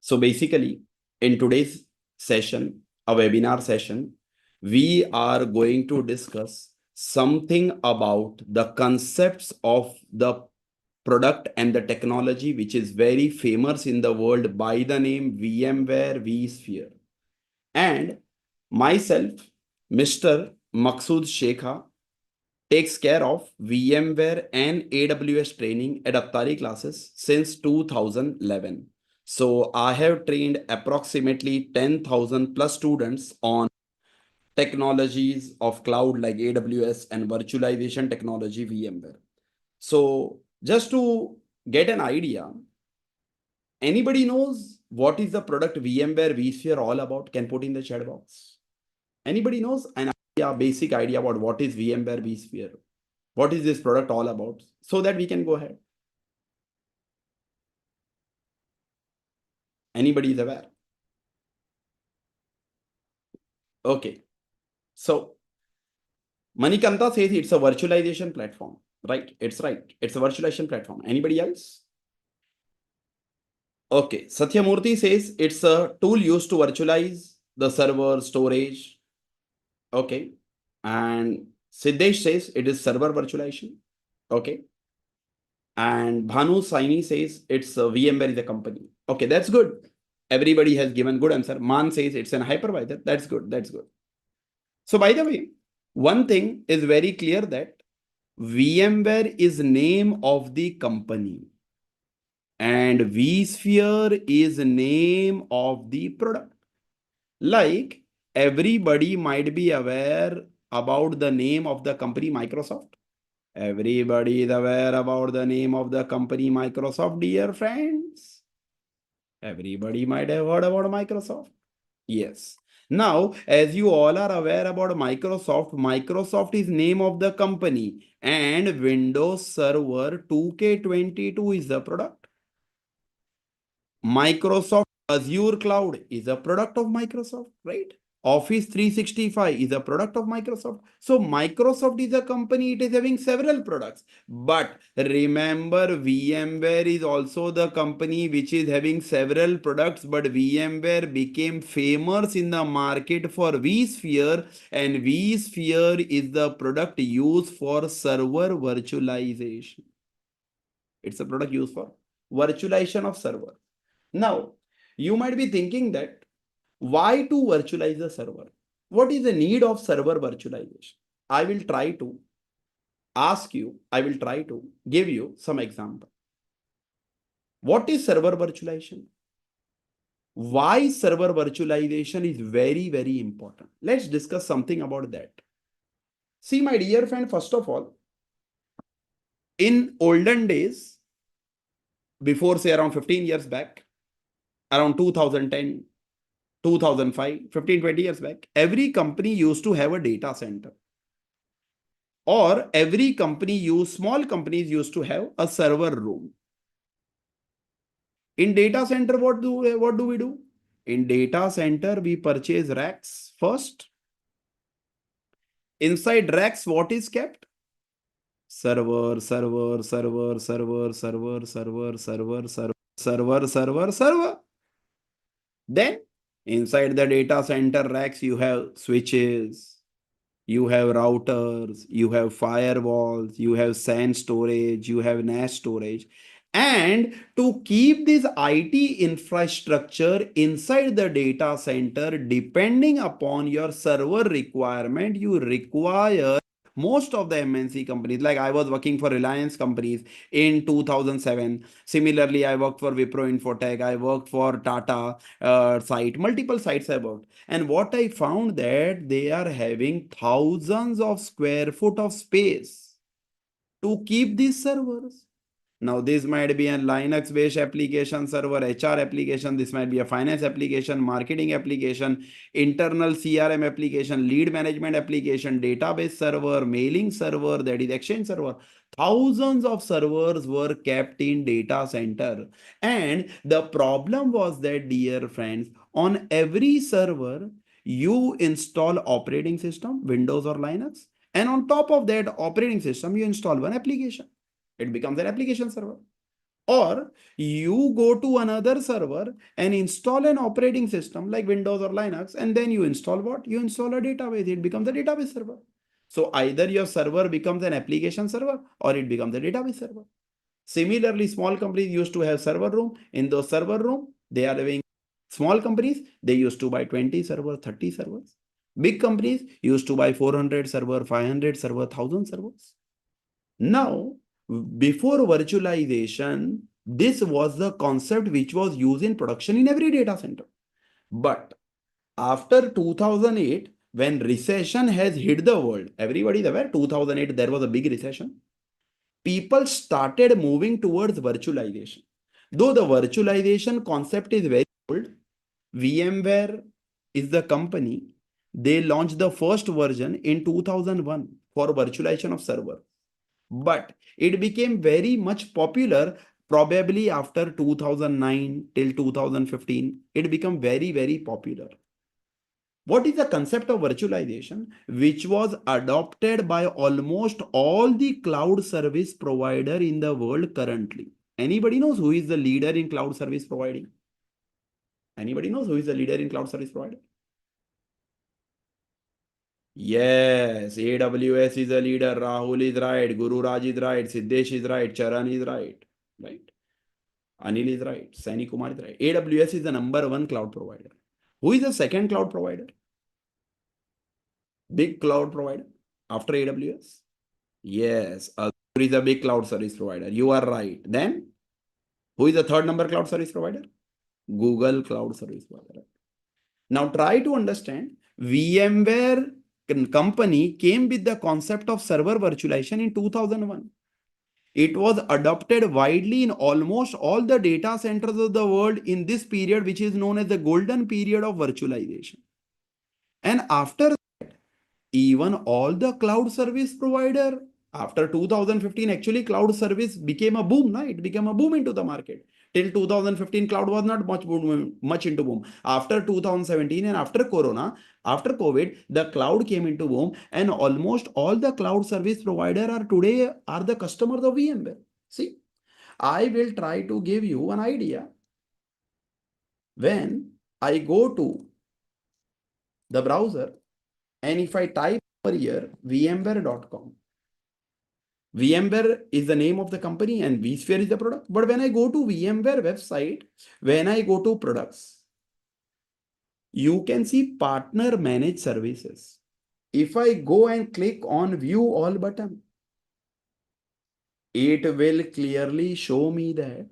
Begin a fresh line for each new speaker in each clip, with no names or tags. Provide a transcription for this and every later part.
So basically, in today's session, a webinar session, we are going to discuss something about the concepts of the product and the technology which is very famous in the world by the name VMware vSphere. And myself, Mr. Maqsood Shekha, takes care of VMware and AWS training at Attari Classes since 2011. So I have trained approximately 10,000 plus students on technologies of cloud like AWS and virtualization technology VMware. So just to get an idea, anybody knows what is the product VMware vSphere all about? Can put in the chat box. Anybody knows an idea, basic idea about what is VMware vSphere? What is this product all about? So that we can go ahead. Anybody is aware? Okay. So Manikanta says it's a virtualization platform, right? It's right. It's a virtualization platform. Anybody else? Okay. Satyamurthy says it's a tool used to virtualize the server storage. Okay. And Siddesh says it is server virtualization. Okay. And Bhanu Saini says it's VMware is a company. Okay, that's good. Everybody has given good answer. Man says it's an hypervisor. That's good. That's good. So by the way, one thing is very clear that VMware is name of the company and vSphere is name of the product. Like everybody might be aware about the name of the company Microsoft. Everybody is aware about the name of the company Microsoft, dear friends. Everybody might have heard about Microsoft. Yes. Now, as you all are aware about Microsoft, Microsoft is name of the company and Windows Server 2K22 is the product. Microsoft Azure Cloud is a product of Microsoft, right? Office 365 is a product of Microsoft. So Microsoft is a company, it is having several products. But remember, VMware is also the company which is having several products, but VMware became famous in the market for vSphere, and vSphere is the product used for server virtualization. It's a product used for virtualization of server. Now, you might be thinking that why to virtualize the server? What is the need of server virtualization? I will try to give you some example. What is server virtualization? Why server virtualization is very, very important. Let's discuss something about that. See, my dear friend, first of all, in olden days, before say around 15 years back, around 2010, 2005, 15, 20 years back, every company used to have a data center. Or every small companies used to have a server room. In data center, what do we do? In data center, we purchase racks first. Inside racks, what is kept? Server. Then inside the data center racks, you have switches, you have routers, you have firewalls, you have SAN storage, you have NAS storage. And to keep this IT infrastructure inside the data center, depending upon your server requirement, you require most of the MNC companies. Like I was working for Reliance companies in 2007. Similarly, I worked for Wipro Infotech. I worked for Tata site. Multiple sites I worked. And what I found that they are having thousands of square foot of space to keep these servers. Now, this might be a Linux-based application server, HR application. This might be a finance application, marketing application, internal CRM application, lead management application, database server, mailing server, that is Exchange server. Thousands of servers were kept in data center. And the problem was that, dear friends, on every server, you install operating system, Windows or Linux. And on top of that operating system, you install one application. It becomes an application server. Or you go to another server and install an operating system like Windows or Linux, and then you install what? You install a database. It becomes a database server. So either your server becomes an application server or it becomes a database server. Similarly, small companies used to have server room. In those server room, they are having small companies, they used to buy 20 servers, 30 servers. Big companies used to buy 400 server, 500 server, 1000 servers. Now, before virtualization, this was the concept which was used in production in every data center. But after 2008, when recession has hit the world, everybody is aware 2008 there was a big recession. People started moving towards virtualization. Though the virtualization concept is very old, VMware is the company. They launched the first version in 2001 for virtualization of server. But it became very much popular probably after 2009 till 2015. It became very, very popular. What is the concept of virtualization, which was adopted by almost all the cloud service provider in the world currently? Anybody knows who is the leader in cloud service providing? Anybody knows who is the leader in cloud service provider? Yes, AWS is a leader. Rahul is right. Guru Raj is right. Siddesh is right. Charan is right. Right. Anil is right. Sani Kumar is right. AWS is the number one cloud provider. Who is the second cloud provider? Big cloud provider after AWS? Yes, Azure is a big cloud service provider. You are right. Then, who is the third number cloud service provider? Google Cloud Service Provider. Now, try to understand. VMware company came with the concept of server virtualization in 2001. It was adopted widely in almost all the data centers of the world in this period, which is known as the golden period of virtualization. And after even all the cloud service provider, after 2015, actually cloud service became a boom. No? It became a boom into the market. Till 2015, cloud was not much into boom. After 2017 and after Corona, after COVID, the cloud came into boom, and almost all the cloud service provider are today are the customers of VMware. See, I will try to give you an idea. When I go to the browser and if I type over here vmware.com, VMware is the name of the company and vSphere is the product. But when I go to VMware website, when I go to products, you can see partner managed services. If I go and click on view all button, it will clearly show me that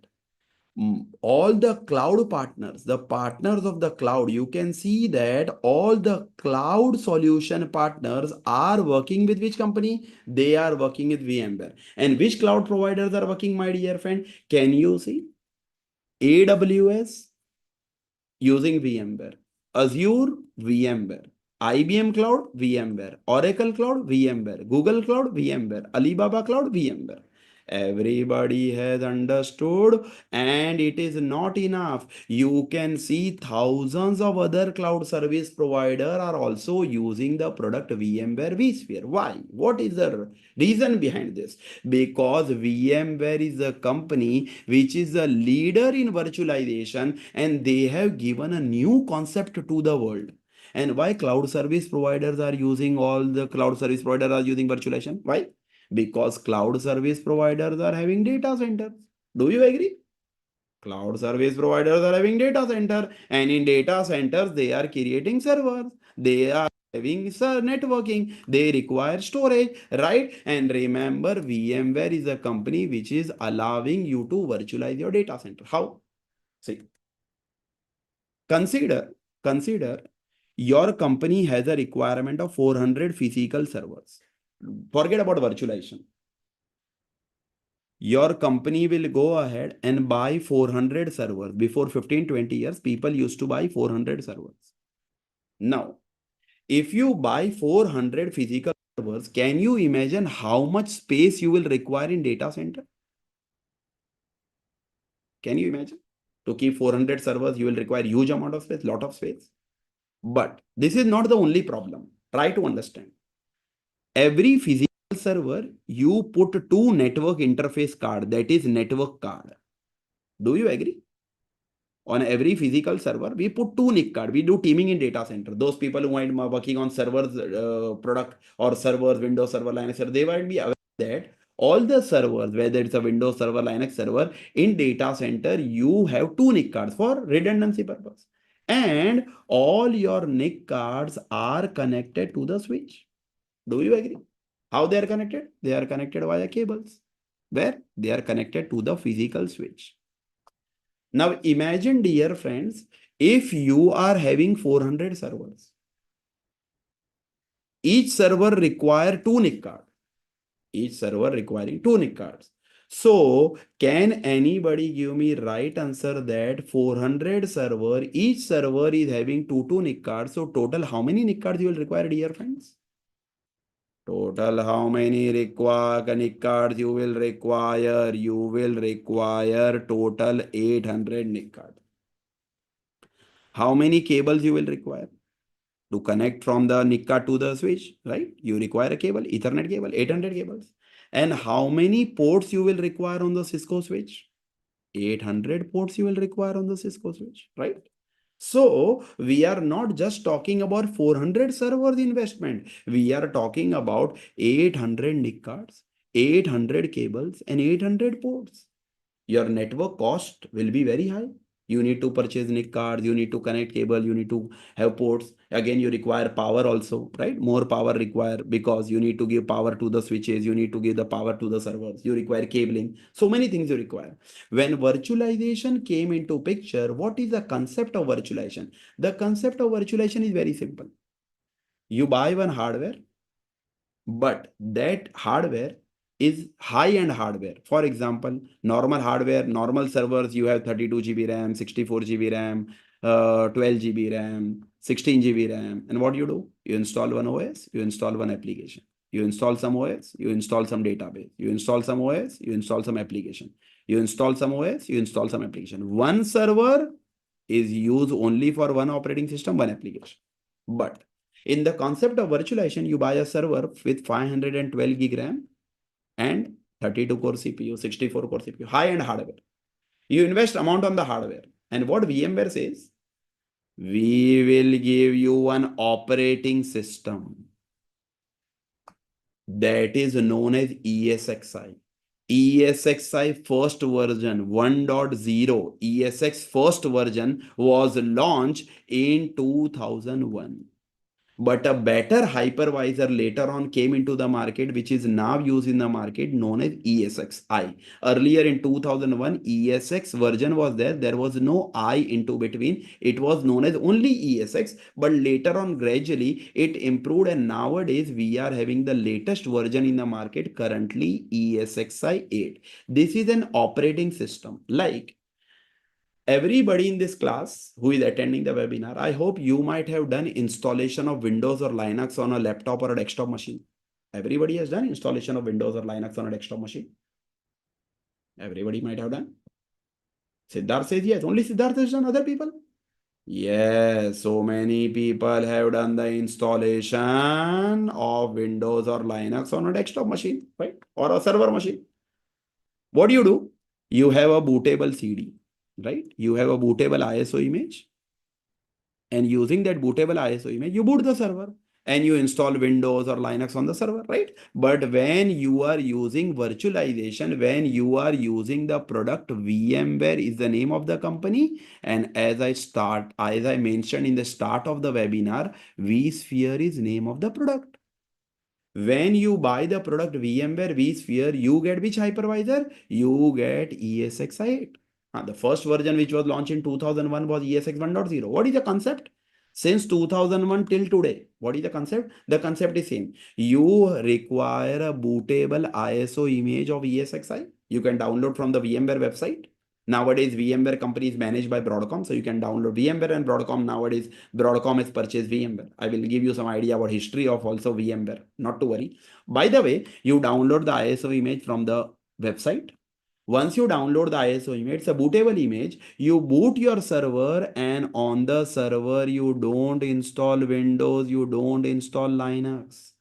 all the cloud partners, the partners of the cloud, you can see that all the cloud solution partners are working with which company? They are working with VMware. And which cloud providers are working, my dear friend? Can you see? AWS using VMware, Azure, VMware, IBM Cloud, VMware, Oracle Cloud, VMware, Google Cloud, VMware, Alibaba Cloud, VMware. Everybody has understood, and it is not enough. You can see thousands of other cloud service provider are also using the product VMware vSphere. Why? What is the reason behind this? Because VMware is a company which is a leader in virtualization, and they have given a new concept to the world. And why cloud service providers are using all the cloud service providers are using virtualization? Why? Because cloud service providers are having data centers. Do you agree? Cloud service providers are having data center, and in data centers they are creating servers. They are having networking. They require storage, right? And remember, VMware is a company which is allowing you to virtualize your data center. How? See, consider your company has a requirement of 400 physical servers. Forget about virtualization. Your company will go ahead and buy 400 servers. Before 15-20 years, people used to buy 400 servers. Now, if you buy 400 physical servers, can you imagine how much space you will require in data center? Can you imagine? To keep 400 servers, you will require huge amount of space, lot of space. But this is not the only problem. Try to understand. Every physical server, you put two network interface card, that is network card. Do you agree? On every physical server, we put two NIC card. We do teaming in data center. Those people who might be working on servers product or servers, Windows Server, Linux server, they might be aware that all the servers, whether it's a Windows Server, Linux server, in data center, you have two NIC cards for redundancy purpose. And all your NIC cards are connected to the switch. Do you agree? How they are connected? They are connected via cables, where they are connected to the physical switch. Now imagine, dear friends, if you are having 400 servers, each server require two NIC cards, each server requiring two NIC cards. So can anybody give me right answer that 400 server, each server is having two NIC cards. So total how many NIC cards you will require, dear friends? Total how many NIC cards you will require? You will require total 800 NIC cards. How many cables you will require to connect from the NIC card to the switch, right? You require a cable, Ethernet cable, 800 cables. And how many ports you will require on the Cisco switch? 800 ports you will require on the Cisco switch, right? So we are not just talking about 400 servers investment. We are talking about 800 NIC cards, 800 cables, and 800 ports. Your network cost will be very high. You need to purchase NIC cards, you need to connect cable, you need to have ports. Again, you require power also, right? More power required because you need to give power to the switches, you need to give the power to the servers, you require cabling. So many things you require. When virtualization came into picture, what is the concept of virtualization? The concept of virtualization is very simple. You buy one hardware, but that hardware is high-end hardware. For example, normal hardware, normal servers, you have 32 GB RAM, 64 GB RAM, 12 GB RAM, 16 GB RAM. And what you do? You install one OS, you install one application. You install some OS, you install some database. You install some OS, you install some application. You install some OS, you install some application. One server is used only for one operating system, one application. But in the concept of virtualization, you buy a server with 512 gig RAM and 32 core CPU, 64 core CPU, high-end hardware. You invest amount on the hardware. And what VMware says, we will give you an operating system that is known as ESXi. ESXi first version 1.0, ESX first version was launched in 2001. But a better hypervisor later on came into the market, which is now used in the market, known as ESXi. Earlier in 2001, ESX version was there. There was no I into between. It was known as only ESX. But later on, gradually, it improved. And nowadays, we are having the latest version in the market, currently ESXi 8. This is an operating system. Like everybody in this class who is attending the webinar, I hope you might have done installation of Windows or Linux on a laptop or a desktop machine. Everybody has done installation of Windows or Linux on a desktop machine. Everybody might have done. Siddharth says yes. Only Siddharth has done. Other people? Yes, so many people have done the installation of Windows or Linux on a desktop machine, right? Or a server machine. What do? You have a bootable CD, right? You have a bootable ISO image. And using that bootable ISO image, you boot the server and you install Windows or Linux on the server, right? But when you are using virtualization, when you are using the product, VMware is the name of the company. And as I mentioned in the start of the webinar, vSphere is name of the product. When you buy the product VMware vSphere, you get which hypervisor? You get ESXi8. The first version which was launched in 2001 was ESX 1.0. What is the concept? Since 2001 till today, what is the concept? The concept is same. You require a bootable ISO image of ESXi. You can download from the VMware website. Nowadays, VMware company is managed by Broadcom, so you can download VMware and Broadcom. Nowadays, Broadcom has purchased VMware. I will give you some idea about history of also VMware. Not to worry. By the way, you download the ISO image from the website. Once you download the ISO image, it's a bootable image. You boot your server, and on the server, you don't install Windows, you don't install Linux.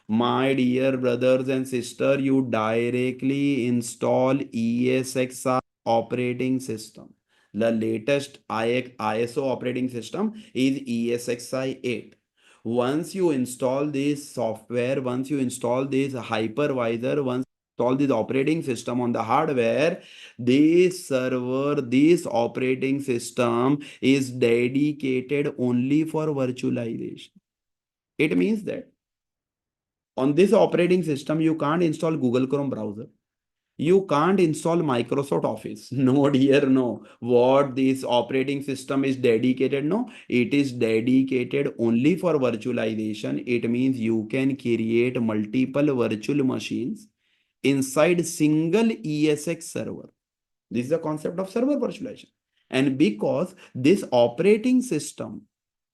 My dear brothers and sisters, you directly install ESXi operating system. The latest ISO operating system is ESXi 8. Once you install this software, once you install this hypervisor, once you install this operating system on the hardware, this server, this operating system is dedicated only for virtualization. It means that on this operating system, you can't install Google Chrome browser. You can't install Microsoft Office. No, dear, no. What this operating system is dedicated? No, it is dedicated only for virtualization. It means you can create multiple virtual machines inside single ESX server. This is the concept of server virtualization. And because this operating system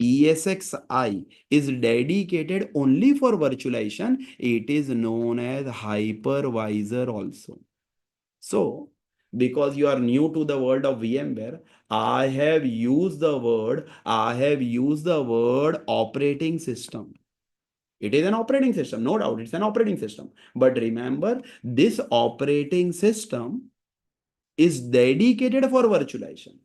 ESXi is dedicated only for virtualization, it is known as hypervisor also. So, because you are new to the world of VMware, I have used the word operating system. It is an operating system, no doubt, it's an operating system. But remember, this operating system is dedicated for virtualization.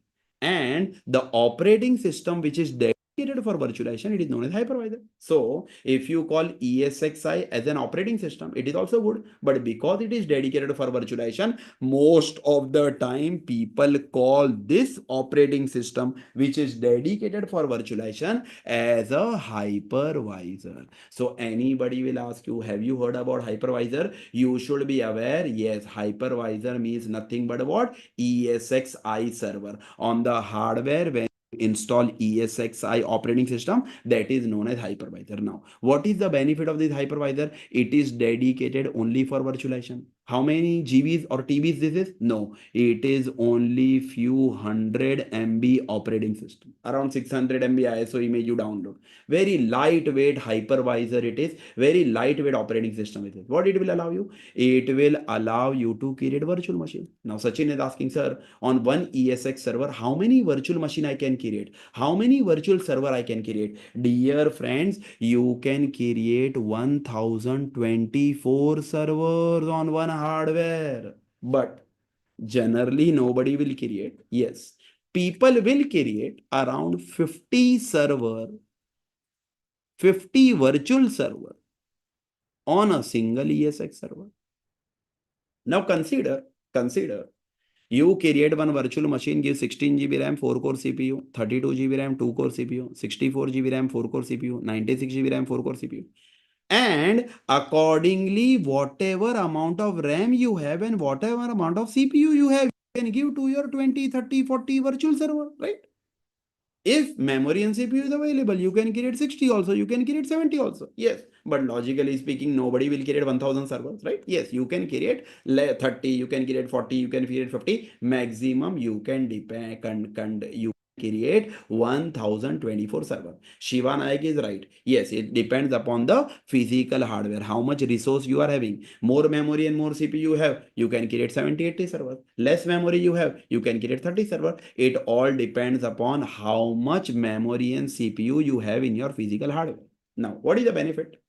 And the operating system which is dedicated for virtualization, it is known as hypervisor. So if you call ESXi as an operating system, it is also good. But because it is dedicated for virtualization, most of the time people call this operating system which is dedicated for virtualization as a hypervisor. So anybody will ask you, have you heard about hypervisor? You should be aware, yes, hypervisor means nothing but what? ESXi server. On the hardware, when install ESXi operating system, that is known as hypervisor. Now, what is the benefit of this hypervisor? It is dedicated only for virtualization. How many GBs or TBs this is? No, it is only few hundred MB operating system. Around 600 MB ISO image you download. Very lightweight hypervisor it is. Very lightweight operating system it is. What it will allow you? It will allow you to create virtual machine. Now, Sachin is asking, sir, on one ESX server, how many virtual machine I can create? How many virtual server I can create? Dear friends, you can create 1024 servers on one hardware. But generally, nobody will create. Yes, people will create around 50 server, 50 virtual server on a single ESX server. Now consider you create one virtual machine, give 16 GB RAM, 4 core CPU, 32 GB RAM, 2 core CPU, 64 GB RAM, 4 core CPU, 96 GB RAM, 4 core CPU. And accordingly, whatever amount of RAM you have and whatever amount of CPU you have, you can give to your 20, 30, 40 virtual server, right? If memory and CPU is available, you can create 60 also, you can create 70 also. Yes, but logically speaking, nobody will create 1000 servers, right? Yes, you can create 30, you can create 40, you can create 50. Maximum you can you create 1024 server. Shiva Nayak is right. Yes, it depends upon the physical hardware, how much resource you are having. More memory and more CPU you have, you can create 70, 80 servers. Less memory you have, you can create 30 servers. It all depends upon how much memory and CPU you have in your physical hardware. Now, what is the benefit?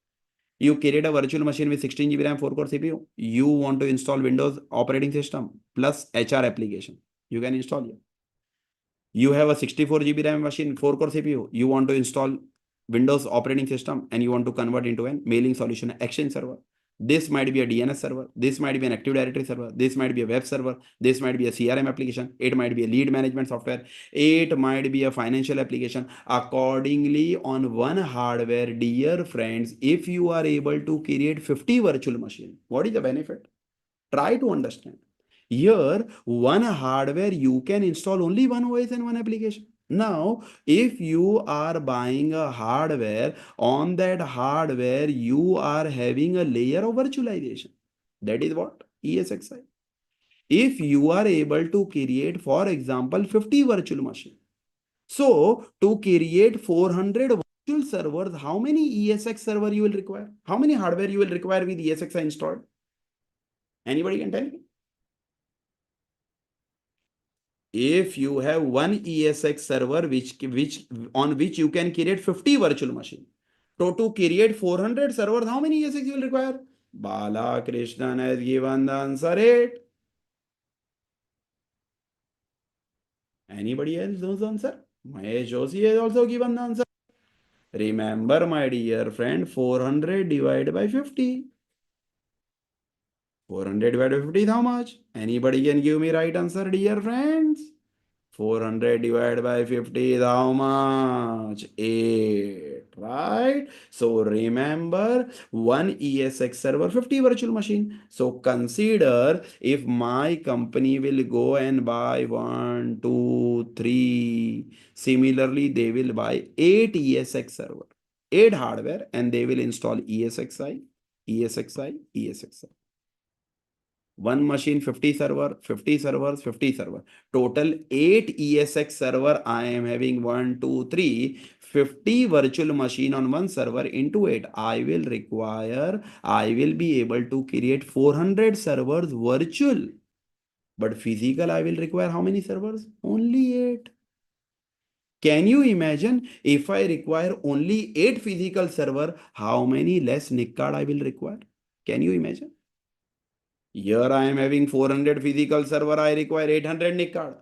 You create a virtual machine with 16 GB RAM, 4 core CPU. You want to install Windows operating system plus HR application. You can install it. You have a 64 GB RAM machine, 4 core CPU. You want to install Windows operating system and you want to convert into a mailing solution Exchange server. This might be a DNS server. This might be an Active Directory server. This might be a web server. This might be a CRM application. It might be a lead management software. It might be a financial application. Accordingly, on one hardware, dear friends, if you are able to create 50 virtual machines, what is the benefit? Try to understand. Here, one hardware, you can install only one OS and one application. Now, if you are buying a hardware, on that hardware, you are having a layer of virtualization. That is what? ESXi. If you are able to create, for example, 50 virtual machines. So, to create 400 virtual servers, how many ESX server you will require? How many hardware you will require with ESXi installed? Anybody can tell me? If you have one ESX server which on which you can create 50 virtual machine, so to create 400 servers, how many ESX you will require? Bala Krishnan has given the answer 8. Anybody else knows the answer? Mahesh Joshi has also given the answer. Remember, my dear friend, 400 divided by 50. 400 divided by 50 is how much? Anybody can give me right answer, dear friends? 400 divided by 50 is how much? 8, right? So remember, one ESX server, 50 virtual machine. So consider if my company will go and buy 1, 2, 3. Similarly, they will buy 8 ESX server, 8 hardware, and they will install ESXi, ESXi, ESXi. One machine, 50 server, 50 servers, 50 server. Total 8 ESX server. I am having 1, 2, 3, 50 virtual machine on one server into 8. I will be able to create 400 servers virtual. But physical, I will require how many servers? Only 8. Can you imagine if I require only 8 physical server, how many less NIC card I will require? Can you imagine? Here I am having 400 physical server, I require 800 NIC card.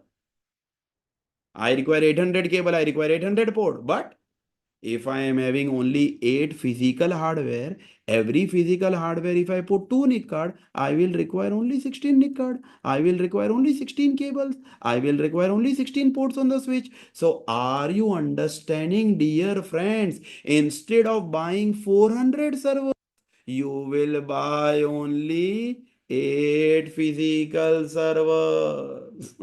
I require 800 cable, I require 800 port. But if I am having only 8 physical hardware, every physical hardware, if I put 2 NIC card, I will require only 16 NIC card. I will require only 16 cables. I will require only 16 ports on the switch. So are you understanding, dear friends? Instead of buying 400 servers, you will buy only 8 physical servers.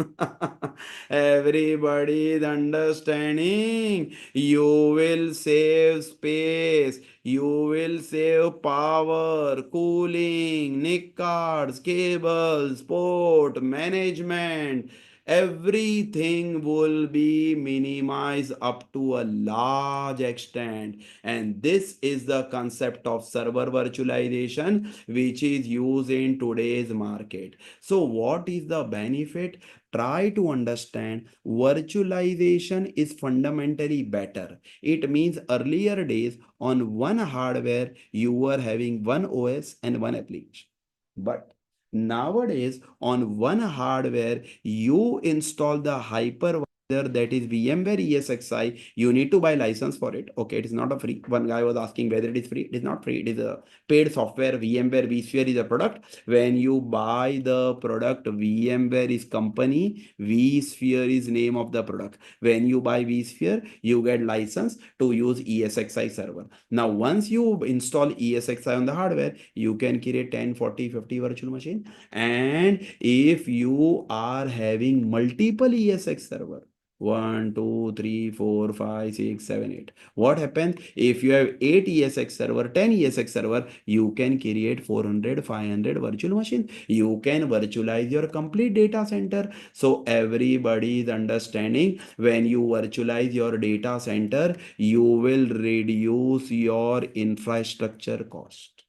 Everybody is understanding. You will save space. You will save power, cooling, NIC cards, cables, port, management. Everything will be minimized up to a large extent. And this is the concept of server virtualization, which is used in today's market. So what is the benefit? Try to understand virtualization is fundamentally better. It means earlier days on one hardware, you were having one OS and one application. But nowadays, on one hardware, you install the hypervisor, that is VMware ESXi. You need to buy license for it. Okay, it is not a free. One guy was asking whether it is free. It is not free. It is a paid software. VMware vSphere is a product. When you buy the product, VMware is company, vSphere is name of the product. When you buy vSphere, you get license to use ESXi server. Now, once you install ESXi on the hardware, you can create 10, 40, 50 virtual machine. And if you are having multiple ESX server, 1, 2, 3, 4, 5, 6, 7, 8. What happens if you have 8 ESX server, 10 ESX server, you can create 400, 500 virtual machine. You can virtualize your complete data center. So everybody is understanding, when you virtualize your data center, you will reduce your infrastructure cost.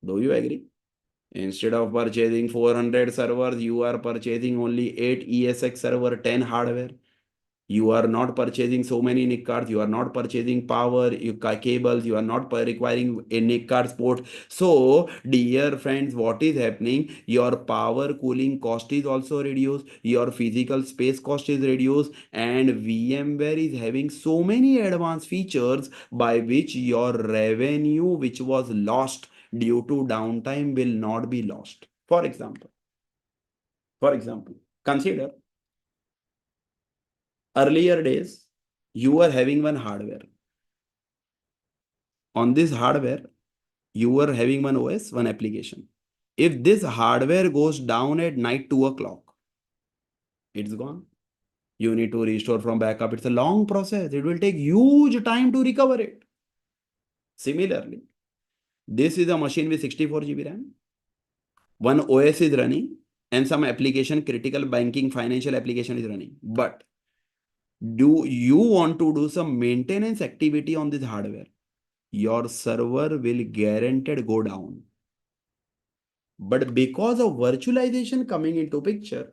Do you agree? Instead of purchasing 400 servers, you are purchasing only 8 ESX server, 10 hardware. You are not purchasing so many NIC cards. You are not purchasing power, cables. You are not requiring a NIC card port. So, dear friends, what is happening? Your power cooling cost is also reduced. Your physical space cost is reduced. And VMware is having so many advanced features by which your revenue, which was lost due to downtime, will not be lost. For example, consider earlier days, you were having one hardware. On this hardware, you were having one OS, one application. If this hardware goes down at night 2 o'clock, it's gone. You need to restore from backup. It's a long process. It will take huge time to recover it. Similarly, this is a machine with 64 GB RAM. One OS is running and some application, critical banking, financial application is running. But do you want to do some maintenance activity on this hardware? Your server will guaranteed go down. But because of virtualization coming into picture,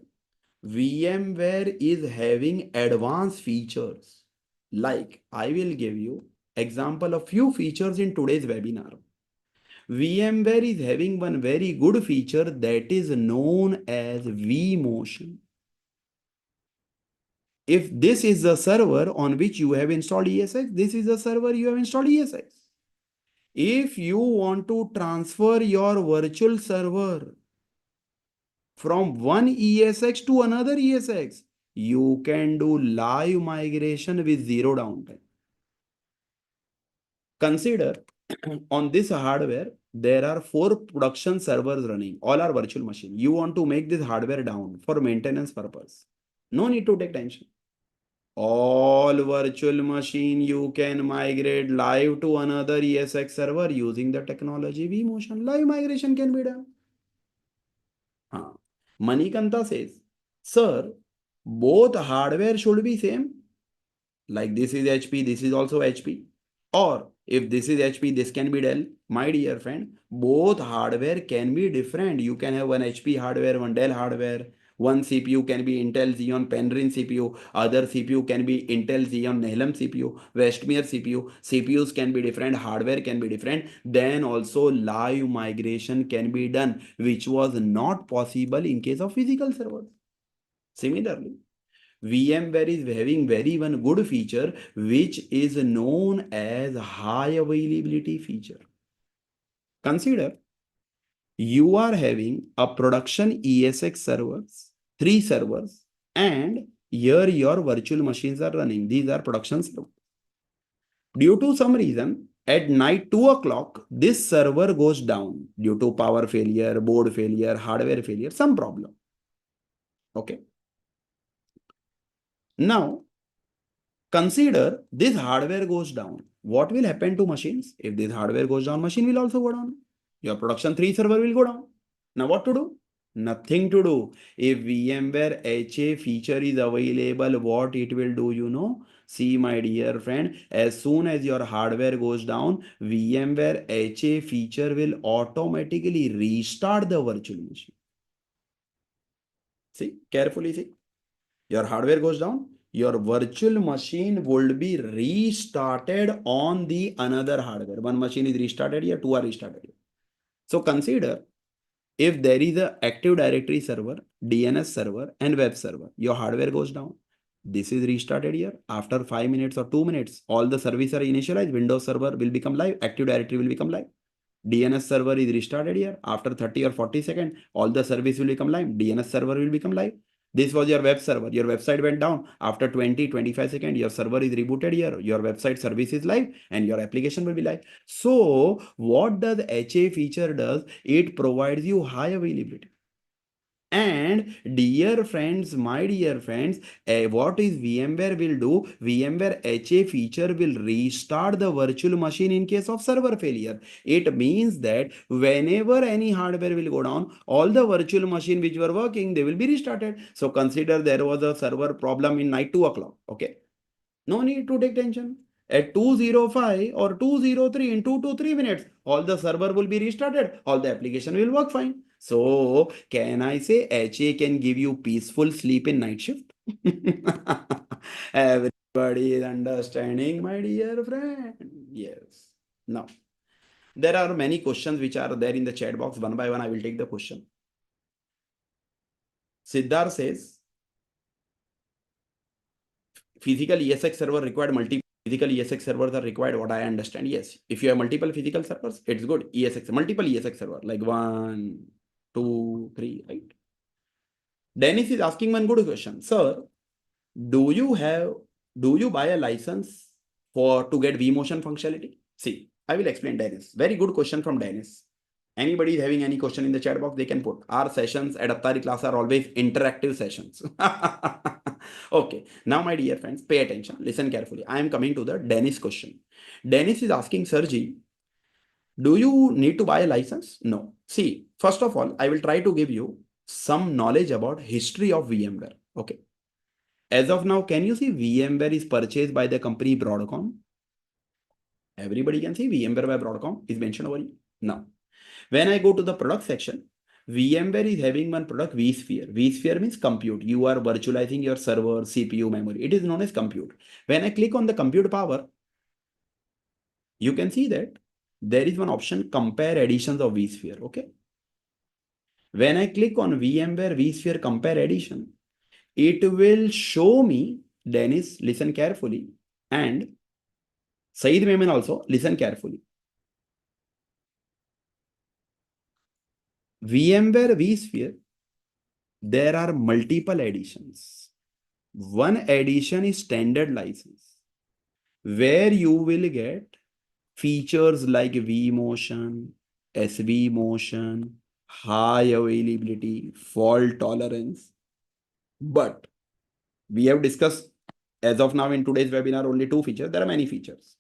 VMware is having advanced features. Like, I will give you example of few features in today's webinar. VMware is having one very good feature that is known as vMotion. If this is the server on which you have installed ESX, this is the server you have installed ESX. If you want to transfer your virtual server from one ESX to another ESX, you can do live migration with zero downtime. Consider on this hardware, there are 4 production servers running. All are virtual machine. You want to make this hardware down for maintenance purpose. No need to take tension. All virtual machine you can migrate live to another ESX server using the technology vMotion. Live migration can be done. Manikanta says, sir, both hardware should be same. Like this is HP, this is also HP. Or if this is HP, this can be Dell. My dear friend, both hardware can be different. You can have one HP hardware, one Dell hardware. One CPU can be Intel Xeon Penryn CPU. Other CPU can be Intel Xeon Nehalem CPU, Westmere CPU. CPUs can be different. Hardware can be different. Then also live migration can be done, which was not possible in case of physical servers. Similarly, VMware is having very one good feature which is known as high availability feature. Consider you are having a production ESX servers, 3 servers, and here your virtual machines are running. These are production servers. Due to some reason, at night 2 o'clock, this server goes down due to power failure, board failure, hardware failure, some problem. Okay. Now, consider this hardware goes down. What will happen to machines? If this hardware goes down, machine will also go down. Your production 3 server will go down. Now what to do? Nothing to do. If VMware HA feature is available, what it will do, you know? See, my dear friend, as soon as your hardware goes down, VMware HA feature will automatically restart the virtual machine. See, carefully see. Your hardware goes down, your virtual machine would be restarted on the another hardware. One machine is restarted here, 2 are restarted here. So consider if there is a Active Directory server, DNS server, and web server, your hardware goes down. This is restarted here. After 5 minutes or 2 minutes, all the services are initialized. Windows server will become live. Active Directory will become live. DNS server is restarted here. After 30 or 40 seconds, all the service will become live. DNS server will become live. This was your web server. Your website went down. After 20-25 seconds, your server is rebooted here. Your website service is live and your application will be live. So what does HA feature does? It provides you high availability. And dear friends, my dear friends, what is VMware will do? VMware HA feature will restart the virtual machine in case of server failure. It means that whenever any hardware will go down, all the virtual machine which were working, they will be restarted. So consider there was a server problem in night 2 o'clock. Okay. No need to take tension. At 2:05 or 2:03 in 2 to 3 minutes, all the server will be restarted. All the application will work fine. So can I say HA can give you peaceful sleep in night shift? Everybody is understanding, my dear friend. Yes. Now, there are many questions which are there in the chat box. One by one, I will take the question. Siddhar says, physical ESX server required multiple physical ESX servers are required. What I understand, yes. If you have multiple physical servers, it's good. ESX, multiple ESX server, like 1, 2, 3, right? Dennis is asking one good question. Sir, do you buy a license to get vMotion functionality? See, I will explain, Dennis. Very good question from Dennis. Anybody is having any question in the chat box, they can put. Our sessions at Attari class are always interactive sessions. Okay, now my dear friends, pay attention. Listen carefully. I am coming to the Dennis question. Dennis is asking, Sirji, do you need to buy a license? No. See, first of all, I will try to give you some knowledge about history of VMware. Okay. As of now, can you see VMware is purchased by the company Broadcom? Everybody can see VMware by Broadcom is mentioned over here. Now, when I go to the product section, VMware is having one product, vSphere. vSphere means compute. You are virtualizing your server, CPU, memory. It is known as compute. When I click on the compute power, you can see that there is one option, compare editions of vSphere. Okay. When I click on VMware vSphere compare edition, it will show me Dennis, listen carefully. And Saeed Mehman also, listen carefully. VMware vSphere, there are multiple editions. One edition is standard license, where you will get features like vMotion, SVMotion, high availability, fault tolerance. But we have discussed as of now in today's webinar only two features. There are many features.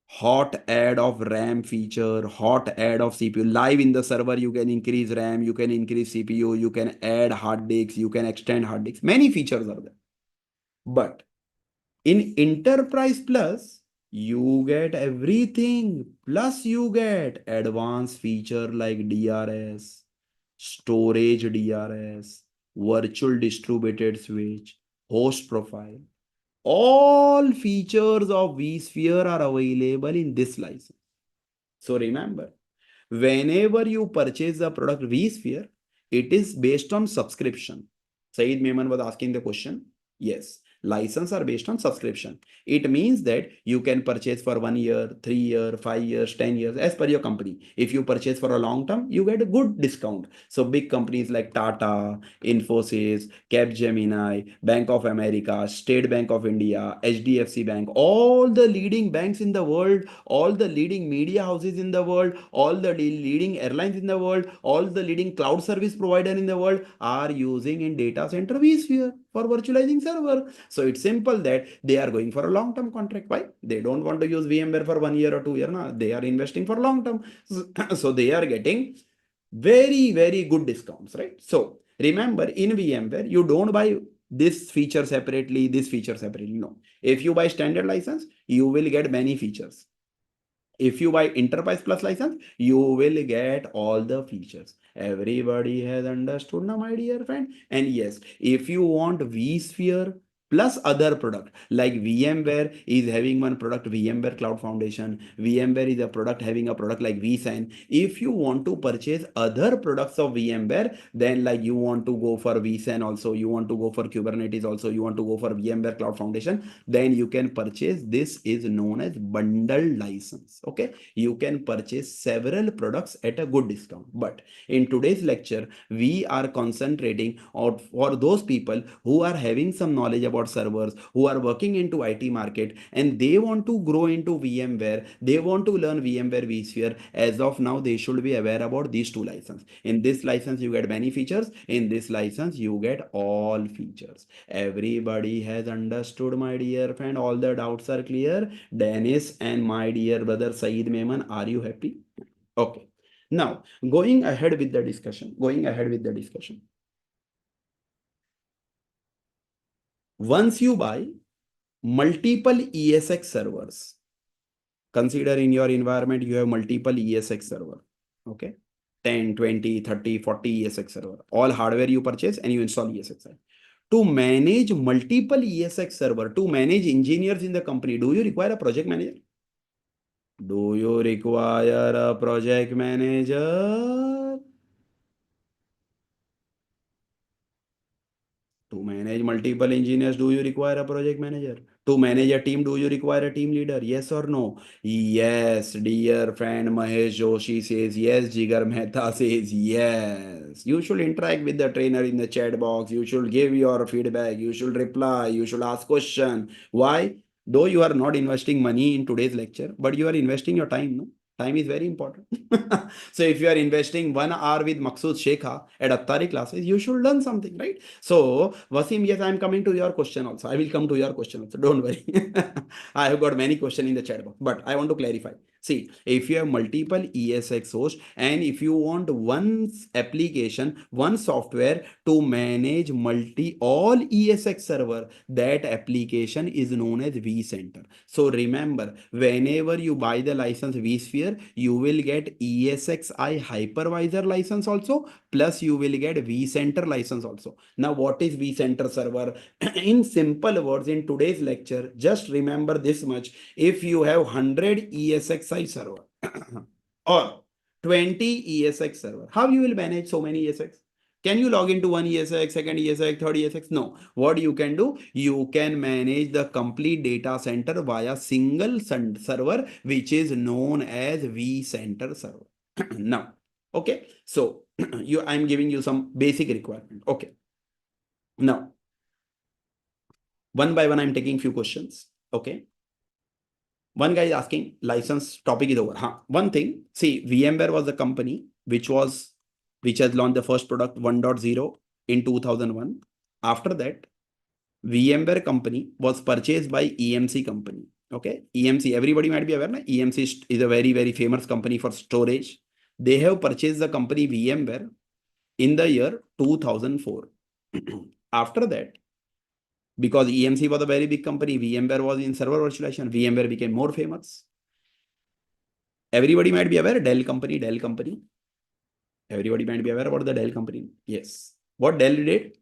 Hot add of RAM feature, hot add of CPU. Live in the server, you can increase RAM, you can increase CPU, you can add hard disks, you can extend hard disks. Many features are there. But in Enterprise Plus, you get everything. Plus you get advanced feature like DRS, storage DRS, virtual distributed switch, host profile. All features of vSphere are available in this license. So remember, whenever you purchase the product vSphere, it is based on subscription. Saeed Mehman was asking the question. Yes, license are based on subscription. It means that you can purchase for 1 year, 3 year, 5 years, 10 years as per your company. If you purchase for a long term, you get a good discount. So big companies like Tata, Infosys, Capgemini, Bank of America, State Bank of India, HDFC Bank, all the leading banks in the world, all the leading media houses in the world, all the leading airlines in the world, all the leading cloud service provider in the world are using in data center vSphere for virtualizing server. So it's simple that they are going for a long-term contract. Why? They don't want to use VMware for 1 year or 2 years. No? They are investing for long term. So they are getting very, very good discounts, right? So remember, in VMware, you don't buy this feature separately, this feature separately. No. If you buy standard license, you will get many features. If you buy Enterprise Plus license, you will get all the features. Everybody has understood now, my dear friend. And yes, if you want vSphere plus other product like VMware is having one product, VMware Cloud Foundation. VMware is a product having a product like vSAN. If you want to purchase other products of VMware, then like you want to go for vSAN also, you want to go for Kubernetes also, you want to go for VMware Cloud Foundation, then you can purchase. This is known as bundled license. Okay, you can purchase several products at a good discount. But in today's lecture, we are concentrating on for those people who are having some knowledge about servers, who are working into IT market, and they want to grow into VMware. They want to learn VMware vSphere. As of now, they should be aware about these two licenses. In this license, you get many features. In this license, you get all features. Everybody has understood, my dear friend. All the doubts are clear. Dennis and my dear brother Saeed Mehman, are you happy? Okay. Now, going ahead with the discussion. Once you buy multiple ESX servers, consider in your environment you have multiple ESX server. Okay. 10, 20, 30, 40 ESX server. All hardware you purchase and you install ESX. To manage multiple ESX server, to manage engineers in the company, do you require a project manager? Do you require a project manager? To manage multiple engineers, do you require a project manager? To manage a team, do you require a team leader? Yes or no? Yes, dear friend Mahesh Joshi says yes. Jigar Mehta says yes. You should interact with the trainer in the chat box. You should give your feedback. You should reply. You should ask question. Why? Though you are not investing money in today's lecture, but you are investing your time. No? Time is very important. So if you are investing 1 hour with Maksud Shekha at Attari classes, you should learn something, right? So Wasim, yes, I am coming to your question also. I will come to your question also. Don't worry. I have got many questions in the chat box, but I want to clarify. See, if you have multiple ESX hosts and if you want one application, one software to manage all ESX server, that application is known as vCenter. So remember, whenever you buy the license vSphere, you will get ESXi hypervisor license also, plus you will get vCenter license also. Now, what is vCenter server? In simple words, in today's lecture, just remember this much. If you have 100 ESXi server or 20 ESX server, how you will manage so many ESX? Can you log into one ESX, second ESX, third ESX? No. What you can do? You can manage the complete data center via single server, which is known as vCenter server. Now, okay. So I'm giving you some basic requirement. Okay. Now, one by one, I'm taking few questions. Okay. One guy is asking license topic is over. One thing, see, VMware was the company which has launched the first product 1.0 in 2001. After that, VMware company was purchased by EMC company. Okay, EMC, everybody might be aware, na? EMC is a very, very famous company for storage. They have purchased the company VMware in the year 2004. After that, because EMC was a very big company, VMware was in server virtualization, VMware became more famous. Everybody might be aware, Dell company. Everybody might be aware about the Dell company. Yes. What Dell did?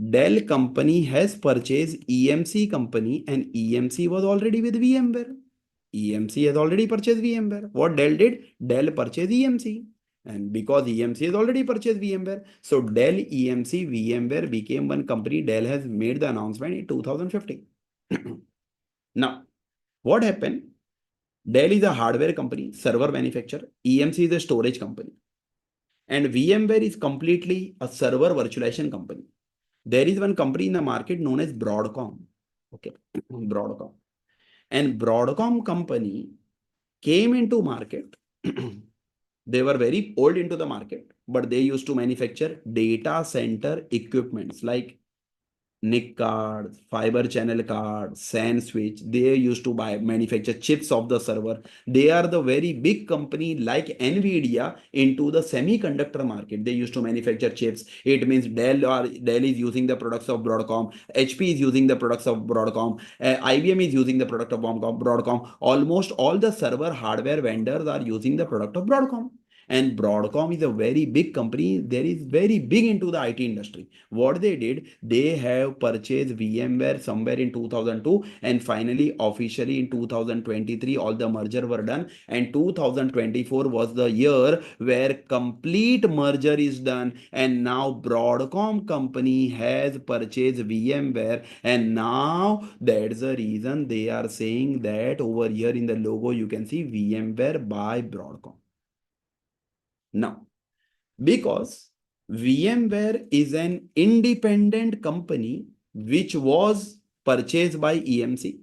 Dell company has purchased EMC company, and EMC was already with VMware. EMC has already purchased VMware. What Dell did? Dell purchased EMC. And because EMC has already purchased VMware, so Dell, EMC, VMware became one company. Dell has made the announcement in 2015. Now, what happened? Dell is a hardware company, server manufacturer. EMC is a storage company. And VMware is completely a server virtualization company. There is one company in the market known as Broadcom. Okay, Broadcom. And Broadcom company came into market. They were very old into the market, but they used to manufacture data center equipments like NIC cards, fiber channel cards, SAN switch. They used to manufacture chips of the server. They are the very big company like NVIDIA into the semiconductor market. They used to manufacture chips. It means Dell is using the products of Broadcom. HP is using the products of Broadcom. IBM is using the product of Broadcom. Almost all the server hardware vendors are using the product of Broadcom. And Broadcom is a very big company. There is very big into the IT industry. What they did, they have purchased VMware somewhere in 2002, and finally officially in 2023 all the merger were done, and 2024 was the year where complete merger is done, and now Broadcom company has purchased VMware, and now that's the reason they are saying that over here in the logo you can see VMware by Broadcom. Now, because VMware is an independent company which was purchased by EMC.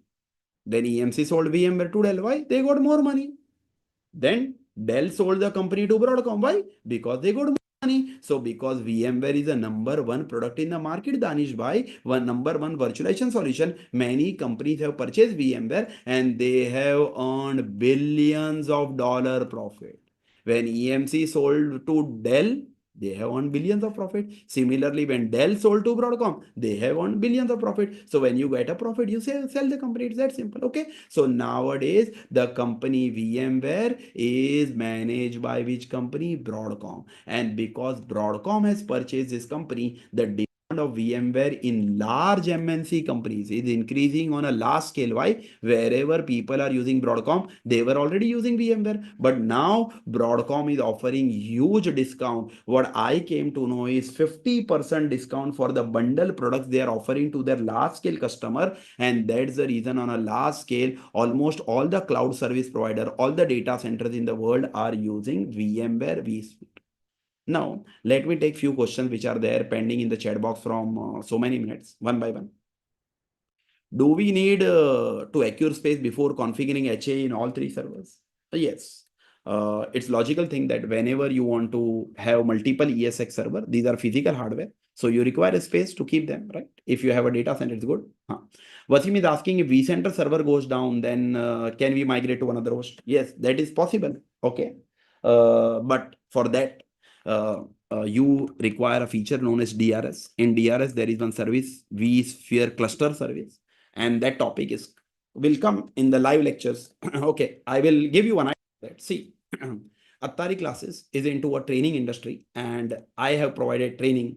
Then EMC sold VMware to Dell. Why? They got more money. Then Dell sold the company to Broadcom. Why? Because they got more money. So because VMware is a number one product in the market, Danish bhai, number one virtualization solution, many companies have purchased VMware and they have earned billions of dollar profit. When EMC sold to Dell, they have earned billions of profit. Similarly, when Dell sold to Broadcom, they have earned billions of profit. So when you get a profit, you sell the company. It's that simple. Okay. So nowadays, the company VMware is managed by which company? Broadcom. And because Broadcom has purchased this company, the demand of VMware in large MNC companies is increasing on a large scale. Why? Wherever people are using Broadcom, they were already using VMware, but now Broadcom is offering huge discount. What I came to know is 50% discount for the bundle products they are offering to their large scale customer, and that's the reason on a large scale almost all the cloud service provider, all the data centers in the world are using VMware vSphere. Now, let me take few questions which are there pending in the chat box from so many minutes, one by one. Do we need to acquire space before configuring HA in all three servers? Yes. It's logical thing that whenever you want to have multiple ESX server, these are physical hardware. So you require a space to keep them, right? If you have a data center, it's good. Wasim is asking if vCenter server goes down, then can we migrate to another host? Yes, that is possible. Okay. But for that, you require a feature known as DRS. In DRS, there is one service, vSphere cluster service, and that topic will come in the live lectures. Okay, I will give you one idea. See, Attari Classes is into a training industry, and I have provided training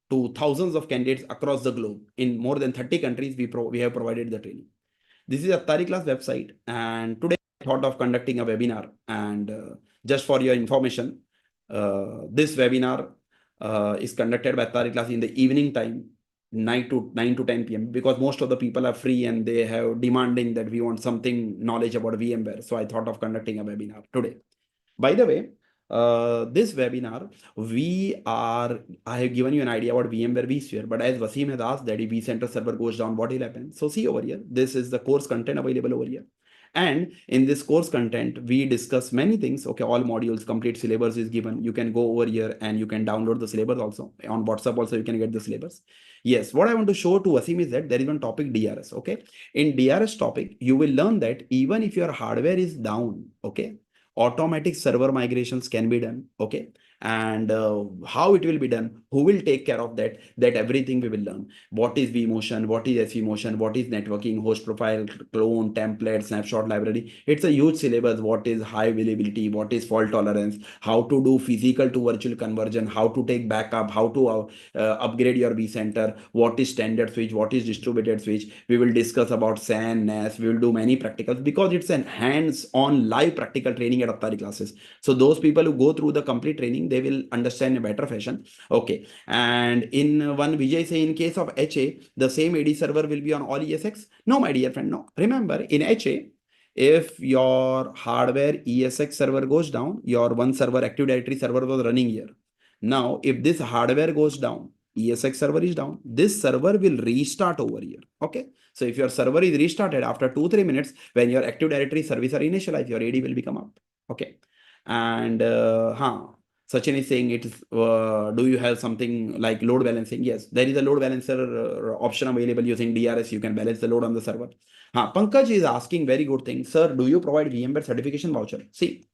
to thousands of candidates across the globe. In more than 30 countries, we have provided the training. This is Attari Class website, and today I thought of conducting a webinar. And just for your information, this webinar is conducted by Attari class in the evening time, 9 to 10 p.m. because most of the people are free and they have demanding that we want something knowledge about VMware. So I thought of conducting a webinar today. By the way, this webinar, I have given you an idea about VMware vSphere, but as Wasim has asked that if vCenter server goes down, what will happen? So see over here, this is the course content available over here. And in this course content, we discuss many things. Okay, all modules, complete syllabus is given. You can go over here and you can download the syllabus also. On WhatsApp also, you can get the syllabus. Yes, what I want to show to Wasim is that there is one topic DRS. Okay, in DRS topic, you will learn that even if your hardware is down, okay, automatic server migrations can be done. Okay, and how it will be done, who will take care of that, everything we will learn. What is vMotion, what is svMotion, what is networking, host profile, clone, template, snapshot library. It's a huge syllabus. What is high availability, what is fault tolerance, how to do physical to virtual conversion, how to take backup, how to upgrade your vCenter, what is standard switch, what is distributed switch. We will discuss about SAN, NAS. We will do many practicals because it's an hands-on live practical training at Attari classes. So those people who go through the complete training, they will understand in a better fashion. Okay. And in one Vijay say, in case of HA, the same AD server will be on all ESX. No, my dear friend, no. Remember, in HA, if your hardware ESX server goes down, your one server, Active Directory server was running here. Now, if this hardware goes down, ESX server is down, this server will restart over here. Okay. So if your server is restarted after 2-3 minutes, when your Active Directory service are initialized, your AD will become up. Okay. And Sachin is saying it is, do you have something like load balancing? Yes, there is a load balancer option available using DRS. You can balance the load on the server. Pankaj is asking very good thing. Sir, do you provide VMware certification voucher? See,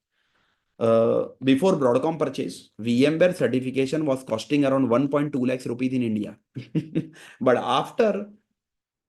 before Broadcom purchase, VMware certification was costing around 1.2 lakhs rupees in India. But